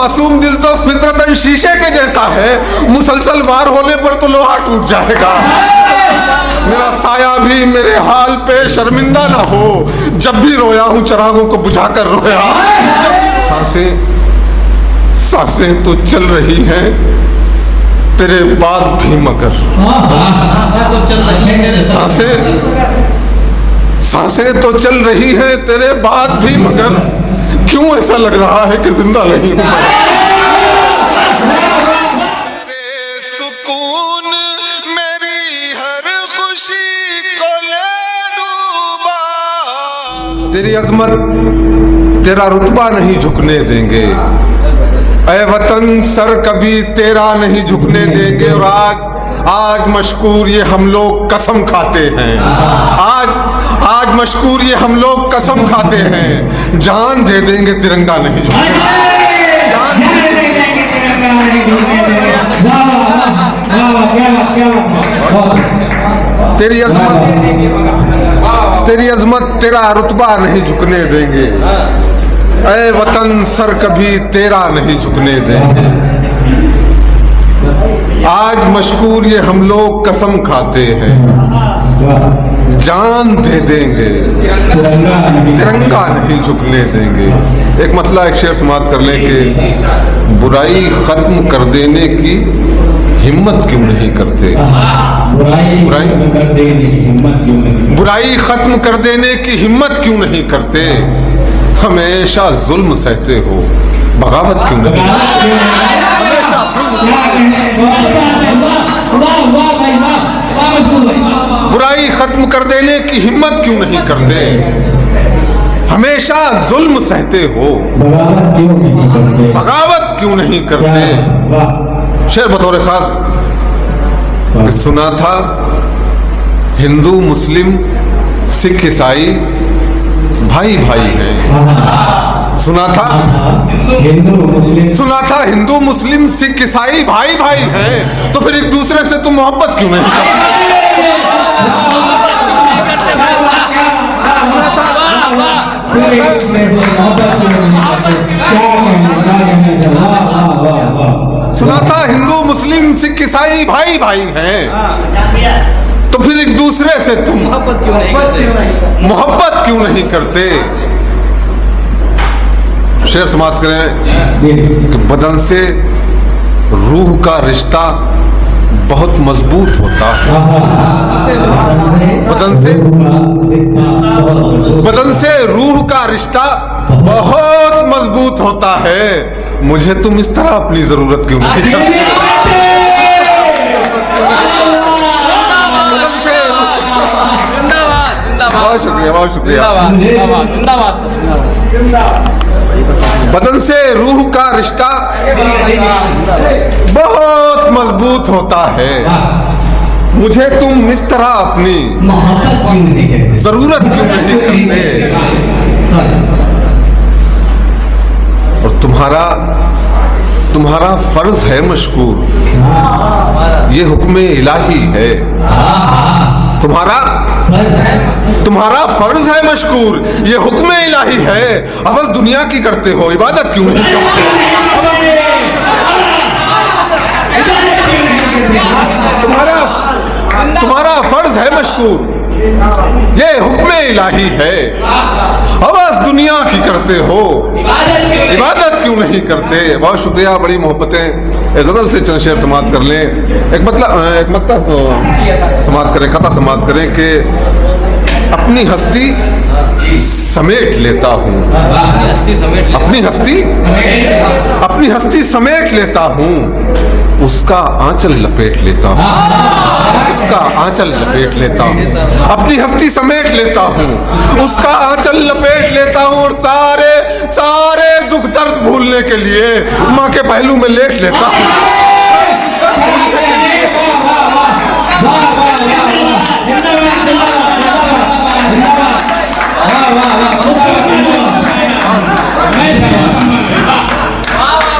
मासूम दिल तो फितरतन शीशे के जैसा है, मुसलसल वार होने पर तो लोहा टूट जाएगा। मेरा साया भी मेरे हाल पे शर्मिंदा ना हो, जब भी रोया हूं चिरागों को बुझाकर रोया। सांसें तो चल रही हैं तेरे बाद भी, मगर सांसें तो चल रही हैं तेरे बाद भी, मगर क्यों ऐसा लग रहा है कि जिंदा नहीं हूं। मेरे सुकून मेरी हर खुशी को ले डूबा, तेरी अजमत तेरा रुतबा नहीं झुकने देंगे, ऐ वतन सर कभी तेरा नहीं झुकने देंगे। और आज मशकूर ये हम लोग कसम खाते हैं, आज मशकूर ये हम लोग कसम खाते हैं, जान दे देंगे तिरंगा नहीं झुकने। तेरी अजमत तेरा रुतबा नहीं झुकने देंगे, ऐ वतन सर कभी तेरा नहीं झुकने देंगे। आज मशकूर ये हम लोग कसम खाते हैं, जान दे देंगे तिरंगा नहीं झुकने देंगे। एक मतला एक शेर समाप्त कर लें कि बुराई खत्म कर देने की हिम्मत क्यों नहीं करते, बुराई खत्म कर देने की हिम्मत क्यों नहीं करते, हमेशा जुल्म सहते हो बगावत क्यों नहीं करते। बुराई खत्म कर देने की हिम्मत क्यों नहीं करते, हमेशा जुल्म सहते हो बगावत क्यों नहीं करते। शेर बतौर खास कि सुना था हिंदू मुस्लिम सिख ईसाई भाई भाई हैं, सुना था हिंदू मुस्लिम सिख ईसाई भाई भाई हैं, तो फिर एक दूसरे से तुम मोहब्बत क्यों नहीं करते। सुना था हिंदू मुस्लिम सिख ईसाई भाई भाई हैं, तो फिर एक दूसरे से तुम मोहब्बत क्यों नहीं करते। शेर समाप्त करें कि बदन से रूह का रिश्ता बहुत मजबूत होता है, बदन से रूह का रिश्ता बहुत मजबूत होता है, मुझे तुम इस तरह अपनी जरूरत क्यों नहीं करते। बहुत शुक्रिया, बहुत शुक्रिया। बदन से रूह का रिश्ता बहुत मजबूत होता है, मुझे तुम इस तरह अपनी जरूरत क्यों नहीं करते। और तुम्हारा फर्ज है मशकूर, ये हुक्म इलाही है। तुम्हारा फर्ज है मशकूर, ये हुक्म इलाही है। अवस दुनिया की करते हो, इबादत क्यों नहीं करते। तुम्हारा फर्ज है मशकूर, ये हुक्म इलाही है। अवस दुनिया की करते हो, इबादत क्यों नहीं करते। बहुत शुक्रिया, बड़ी मोहब्बतें। एक गजल से चंद शेर समाप्त कर लें, एक मक्ता समाप्त करें, कथा समाप्त करें कि अपनी हस्ती समेट लेता हूँ, अपनी हस्ती समेट लेता हूँ, उसका आंचल लपेट लेता हूँ, उसका आंचल लपेट लेता हूँ। अपनी हस्ती समेट लेता हूँ, उसका आंचल लपेट लेता हूँ, और सारे दुख दर्द भूलने के लिए माँ के पहलू में लेट लेता हूँ।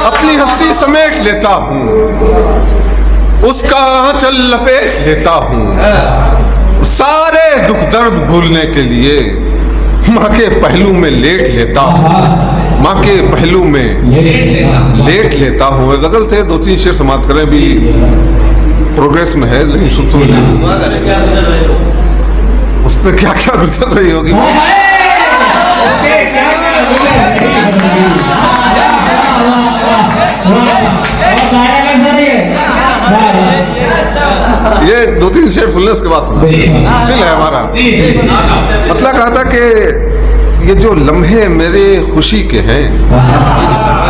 अपनी हस्ती समेट लेता हूँ, उसका आंचल लपेट लेता हूँ, सारे दुख दर्द भूलने के लिए माँ के पहलू में लेट लेता हूँ। माँ के पहलू में लेट लेता हूँ। गजल थे, 2-3 शेर समाप्त करें, भी प्रोग्रेस में है, लेकिन सुन उस पर क्या क्या गुजर रही होगी। ये 2-3 शेर सुनने उसके बाद सुना दिल है हमारा। मतलब कहा था कि ये जो लम्हे मेरे खुशी के हैं,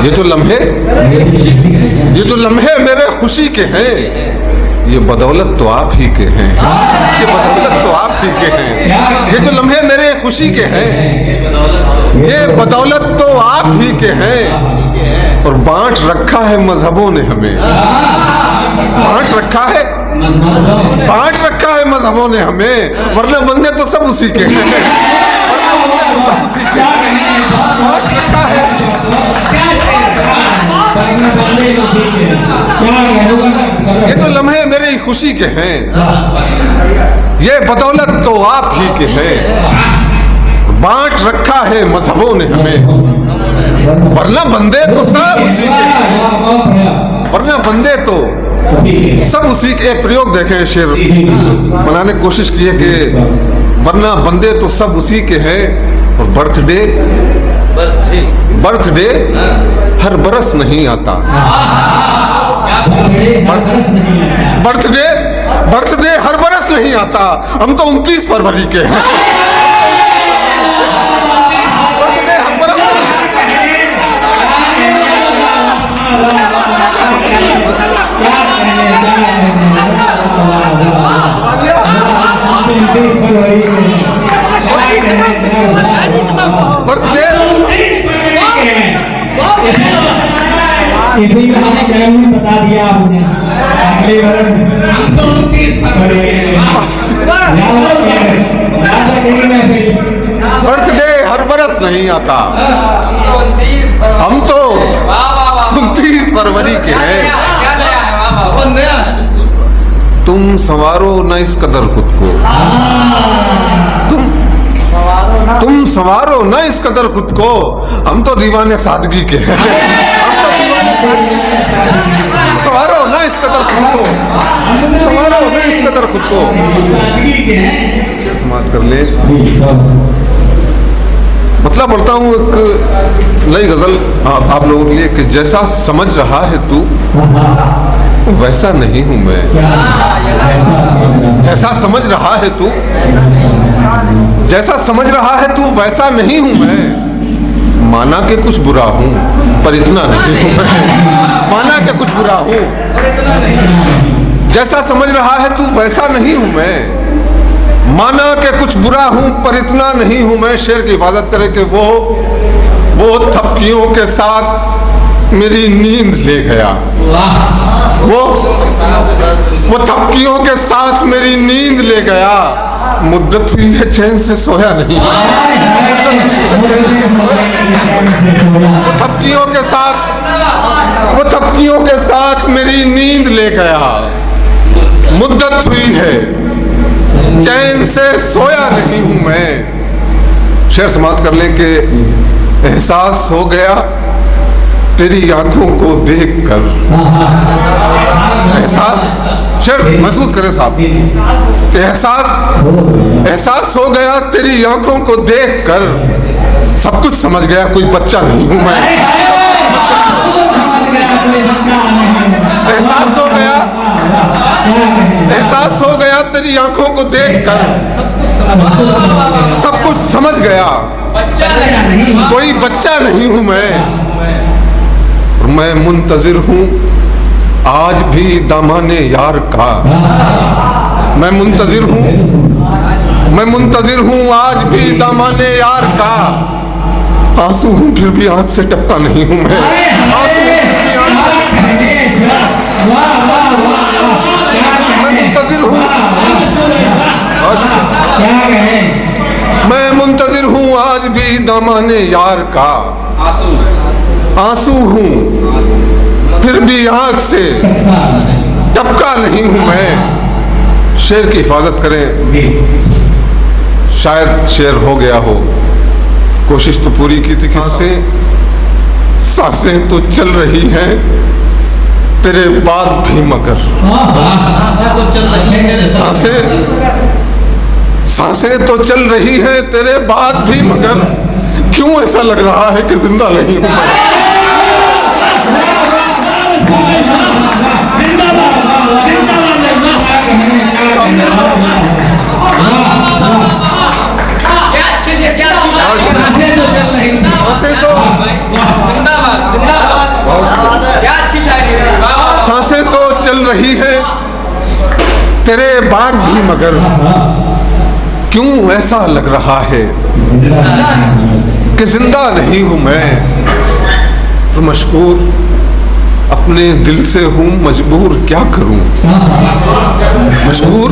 ये जो लम्हे मेरे खुशी के हैं, ये बदौलत तो आप ही के हैं, ये बदौलत तो आप ही के हैं। ये जो लम्हे मेरे खुशी के हैं, ये बदौलत तो आप ही के हैं। और बांट रखा है मजहबों ने हमें, बांट रखा है मजहबों ने हमें, वरना बंदे तो सब उसी के हैं। बांट रखा है, ये तो लम्हे मेरी खुशी के हैं, ये बदौलत तो आप ही के हैं। बांट रखा है मजहबों ने हमें, वरना बंदे तो सब उसी के हैं, वरना बंदे तो सब उसी के। एक प्रयोग देखें, शेर बनाने की कोशिश की है कि वरना बंदे तो सब उसी के हैं, और बर्थडे हर बरस नहीं आता। बर्थडे हर बरस नहीं आता, हम तो 29 फरवरी के हैं। बर्थडे हर बरस बर्थडे इसी का मैंने बता दिया आपने। अगले वर्ष बर्थडे हर बरस नहीं आता, हम तो 29 फरवरी के हैं। तुम संवारो न इस कदर खुद को, तुम संवारो न इस कदर खुद को, हम तो दीवाने सादगी के हैं। संवारो न इस कदर खुद को, संवारो न इस कदर खुद को। समाप्त कर ले। मतलब बोलता हूँ एक नई गजल आप लोगों के लिए कि जैसा समझ रहा है तू वैसा नहीं हूं मैं, जैसा समझ रहा है तू, जैसा समझ रहा है तू वैसा नहीं हूं मैं। माना के कुछ बुरा हूं पर इतना नहीं हूं मैं, माना के कुछ बुरा हूं, जैसा समझ रहा है तू वैसा नहीं हूं मैं। माना के कुछ बुरा हूं पर इतना नहीं हूं मैं। शेर की हिफाजत करे कि वो थपकियों के साथ मेरी नींद ले गया, वो थपकियों के साथ मेरी नींद ले गया। मुद्दत हुई है चैन से सोया नहीं, वो थपकियों के साथ मेरी नींद ले गया। मुद्दत हुई है चैन से सोया नहीं हूं मैं। शेर समाप्त कर लें कि एहसास हो गया तेरी आंखों को देखकर, एहसास, शेर महसूस करें साहब, एहसास हो गया तेरी आंखों को देखकर। सब कुछ समझ गया कोई बच्चा नहीं हूं मैं। एहसास हो गया तेरी आंखों को देखकर, सब कुछ समझ गया कोई बच्चा नहीं हूं मैं मुंतजिर हूं आज भी दामाने यार का। मैं मुंतजिर हूं आज भी दामाने यार का। आंसू हूं फिर भी आंख से टपका नहीं हूं मैं। आंसू हूं फिर भी आंख मैं मुंतजिर हूं, मैं मुंतजिर हूं आज भी दामाने यार का। आंसू हूं फिर भी आंख से टपका नहीं हूं मैं। शेर की हिफाजत करें, शायद शेर हो गया हो, कोशिश तो पूरी की थी किससे सांसें तो चल रही हैं तेरे बाद भी मगर सांसें तो चल रही हैं तेरे बाद भी मगर क्यों ऐसा लग रहा है कि जिंदा नहीं हूं मैं। सांसें तो चल रही है तेरे बाद भी मगर क्यों ऐसा लग रहा है कि जिंदा नहीं हूं मैं। तो मशकूर अपने दिल से हूं मजबूर क्या करूं। मशकूर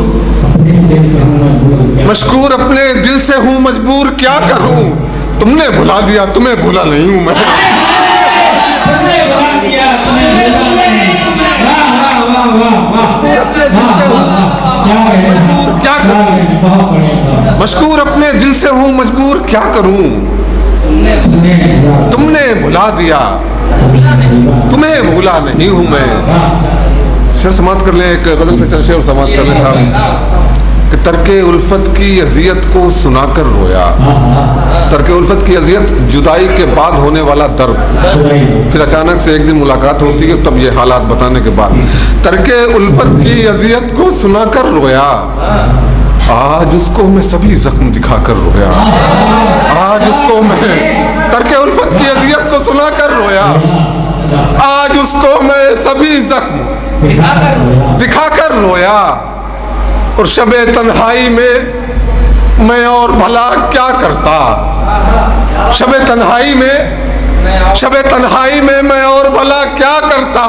अपने दिल से हूं मजबूर क्या करूं। तुमने भुला दिया तुम्हें भूला नहीं हूं मैं। मजबूर क्या करूं। मशकूर अपने दिल से हूं मजबूर क्या करूं। तुमने भुला दिया तुम्हें भूला नहीं हूं मैं। शेर समाप्त कर ले, एक गजल से चल शेर समाप्त कर ले साहब कि तर्के उल्फत की अजियत को सुनाकर रोया। तर्के उल्फत की अजियत जुदाई के बाद होने वाला दर्द, फिर अचानक से एक दिन मुलाकात होती है तब ये हालात बताने के बाद तर्के उल्फत की अजियत को सुनाकर रोया। आज उसको मैं सभी जख्म दिखाकर रोया। आज उसको मैं तर्के उल्फत की अजियत को सुनाकर रोया। आज उसको मैं सभी जख्म दिखाकर रोया। और शबे तन्हाई में मैं और भला क्या करता। शबे तन्हाई में मैं और भला क्या करता।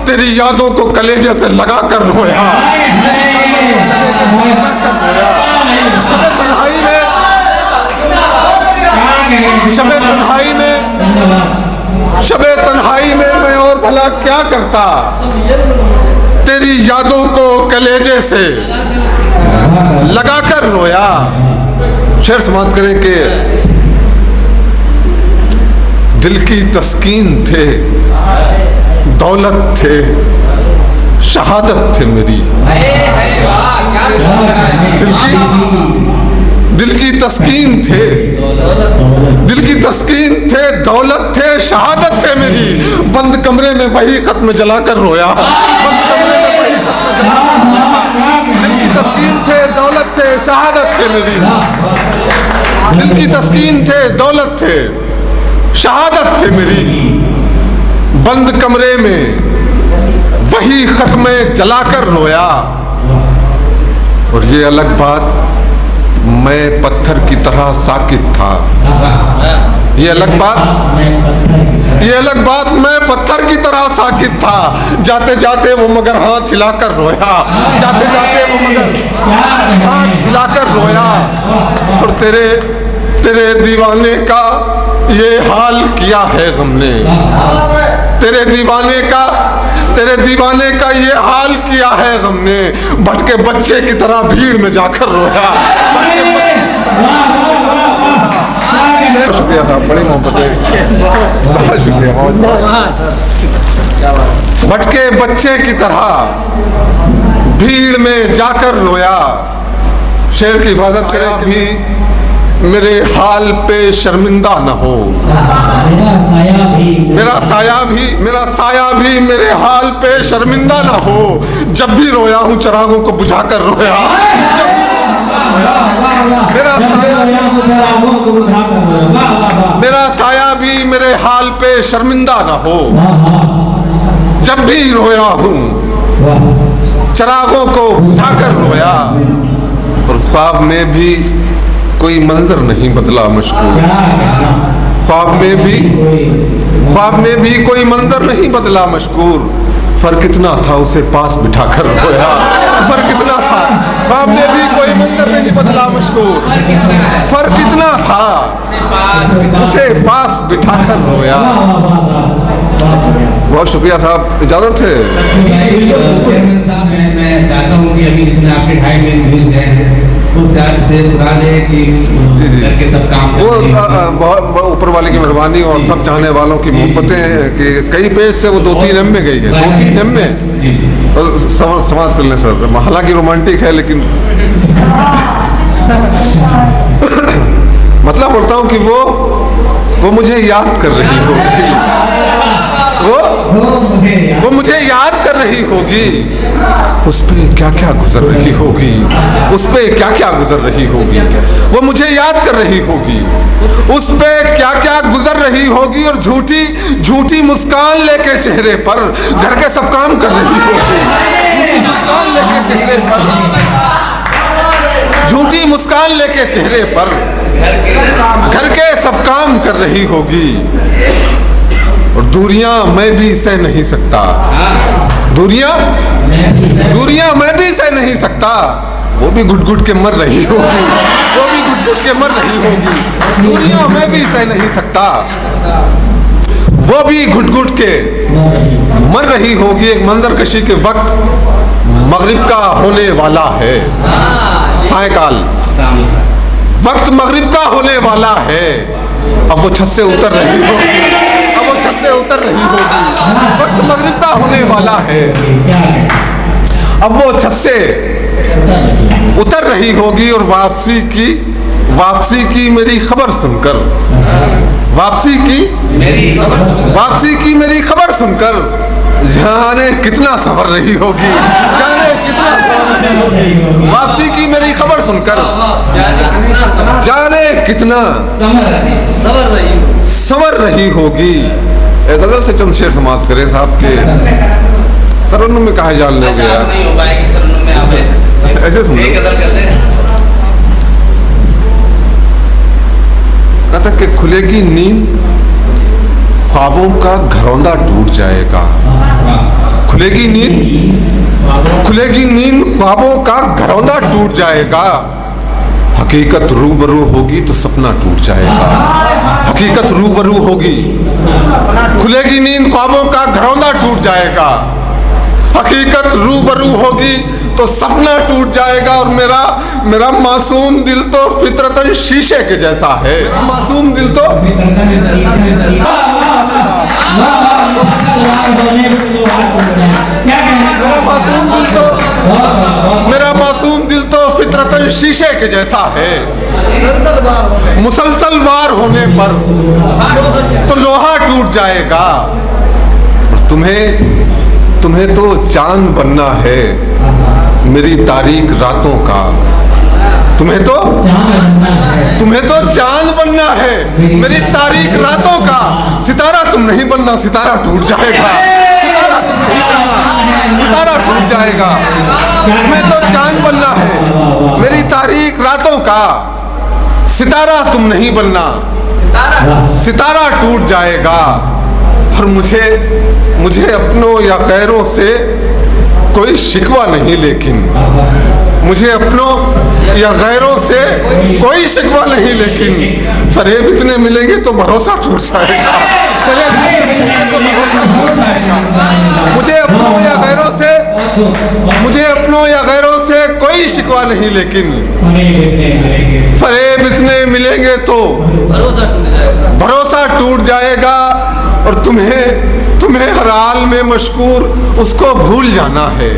तेरी यादों को कलेजे से लगा कर रोया। शबे तन्हाई में मैं और भला क्या करता। तेरी यादों को कलेजे से लगाकर रोया। शेर समाप्त करें कि दिल की तस्कीन थे दौलत थे शहादत थे मेरी। दिल की तस्कीन थे दौलत थे शहादत थे मेरी। बंद कमरे में वही खत्म जलाकर रोया। बंद कमरे में वही दिल की तस्कीन थे दौलत थे शहादत थे मेरी। दिल की तस्कीन थे दौलत थे शहादत थे मेरी। बंद कमरे में वही खत्म जलाकर रोया। और ये अलग बात मैं पत्थर की तरह साकित था। ये अलग बात मैं पत्थर की तरह साकित था। जाते जाते वो मगर हाथ हिलाकर रोया। जाते जाते वो मगर हाथ हिलाकर रोया। और तेरे दीवाने का ये हाल किया है हमने। तेरे दीवाने का ये हाल किया है हमने। भटके बच्चे की तरह भीड़ में जाकर रोया। शुक्रिया साहब, बड़ी मोहब्बत है, बहुत शुक्रिया। भटके बच्चे की तरह भीड़ में जाकर रोया। शेर की हिफाजत करें भी मेरे हाल पे शर्मिंदा न हो। मेरा साया भी मेरे हाल पे शर्मिंदा न हो। जब भी रोया हूँ चिरागों को बुझाकर रोया। मेरा साया भी मेरे हाल पे शर्मिंदा न हो। जब भी रोया हूँ चिरागों को बुझाकर रोया। और ख्वाब में भी कोई मंजर नहीं बदला मशकूर। ख्वाब में भी कोई मंजर नहीं बदला मशकूर। फर्क इतना था उसे पास बिठाकर रोया। फर्क इतना था, ख्वाब में भी कोई मंजर नहीं बदला मशकूर। फर्क इतना था उसे पास बिठाकर रोया। बहुत शुक्रिया साहब, इजाजत है। मैं चाहता हूँ कि अभी जिसमें आपके 2.5 मिनट व्यूज गए हैं खुद से सुना दे कि जी। घर के सब काम वो करते हैं। बहुत ऊपर वाले की मेहरबानी और सब चाहने वालों की मोहब्बतें कि कई पेज से वो 2-3 एम में गई है, 2-3 एम में जी जी। तो समाज कर लें सर। हालांकि रोमांटिक है लेकिन मतलब बोलता हूँ कि वो मुझे याद कर रही होगी, वो मुझे याद कर रही होगी। उस पे क्या क्या गुजर रही होगी, उस पे क्या क्या गुजर रही होगी। वो मुझे याद कर रही होगी, उस पे क्या क्या गुजर रही होगी। और झूठी झूठी मुस्कान लेके चेहरे पर घर के सब काम कर रही होगी। झूठी मुस्कान लेके चेहरे पर, झूठी मुस्कान लेके चेहरे पर घर के सब काम कर रही होगी। और दूरियां मैं भी सह नहीं सकता, दूरियां मैं भी सह नहीं सकता। वो भी घुट घुट के मर रही होगी, वो भी घुट घुट के मर रही होगी। दूरियां मैं भी सह नहीं सकता, वो भी घुट घुट के मर रही होगी। एक मंजर कशी के वक्त मगरिब का होने वाला है, सायकाल वक्त मगरिब का होने वाला है। अब वो छत से उतर रही होगी, अब वो छत से उतर रही होगी। वक्त मगरिब का होने वाला है, अब वो छत से उतर रही होगी। और वापसी की मेरी खबर सुनकर, वापसी की मेरी खबर सुनकर जाने कितना सफर रही होगी, जाने कितना सफर रही होगी। वापसी की मेरी खबर सुनकर जाने कितना सवर रही होगी। गजल से चंद शेर समाप्त करें साहब के तरन्नुम में कहा जान लोगे यार, नहीं हो पाएगी तरन्नुम में, आप ऐसे सुनो। एक गजल करते हैं। कहता कि खुलेगी नींद ख्वाबों का घरौंदा टूट जाएगा। खुलेगी नींद ख्वाबों का घरौंदा टूट जाएगा। हकीकत रूबरू होगी तो सपना टूट जाएगा, हकीकत रूबरू होगी। खुलेगी नींद ख्वाबों का घरौंदा टूट जाएगा। हकीकत रूबरू होगी तो सपना टूट जाएगा। और मेरा मासूम दिल तो फितरतन शीशे के जैसा है। मेरा मासूम दिल तो मेरा मासूम दिल तो फितरतन शीशे के जैसा है। मुसलसल वार होने पर तो लोहा टूट जाएगा। और तुम्हें तो चांद बनना है मेरी तारीक रातों का। तुम्हें तो चांद बनना है मेरी तारीक रातों का। सितारा तुम नहीं बनना, सितारा टूट जाएगा, सितारा टूट जाएगा। तुम्हें तो चांद बनना है मेरी तारीक रातों का। सितारा तुम नहीं बनना, सितारा टूट जाएगा। और मुझे अपनों या गैरों से कोई शिकवा नहीं, लेकिन मुझे अपनों या गैरों से कोई शिकवा नहीं, लेकिन फरेब इतने मिलेंगे तो भरोसा टूट जाएगा। मुझे अपनों या गैरों से कोई शिकवा नहीं, लेकिन फरेब इतने मिलेंगे तो भरोसा टूट जाएगा। और तुम्हें हर हाल में मशकूर उसको भूल जाना है।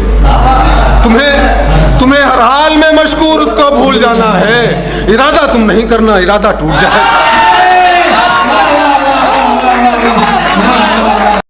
तुम्हें हर हाल में मशकूर उसको भूल जाना है। इरादा तुम नहीं करना, इरादा टूट जाएगा।